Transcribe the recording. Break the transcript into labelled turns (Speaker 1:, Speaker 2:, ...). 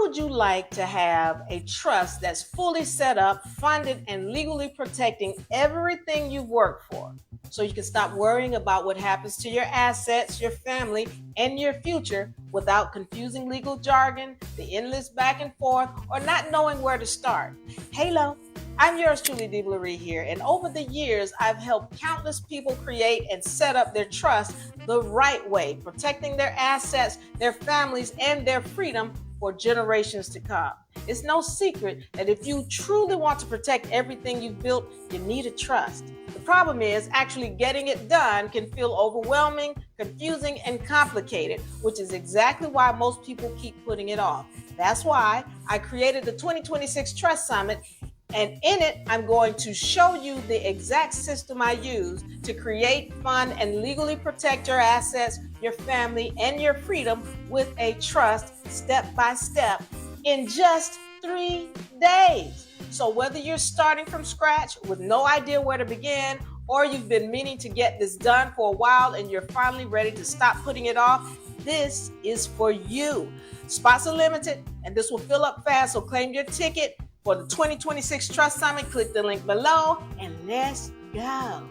Speaker 1: How would you like to have a trust that's fully set up, funded, and legally protecting everything you've worked for? So you can stop worrying about what happens to your assets, your family, and your future without confusing legal jargon, the endless back and forth, or not knowing where to start. Hello, I'm yours truly, Diva Lyri here, and over the years, I've helped countless people create and set up their trust the right way, protecting their assets, their families, and their freedom for generations to come. It's no secret that if you truly want to protect everything you've built, you need a trust. The problem is actually getting it done can feel overwhelming, confusing, and complicated, which is exactly why most people keep putting it off. That's why I created the 2026 Trust Summit, and in it, I'm going to show you the exact system I use to create, fund, and legally protect your assets, your family, and your freedom with a trust step by step in just 3 days. So whether you're starting from scratch with no idea where to begin, or you've been meaning to get this done for a while and you're finally ready to stop putting it off, this is for you. Spots are limited, and this will fill up fast, so claim your ticket for the 2026 Trust Summit. Click the link below, and let's go.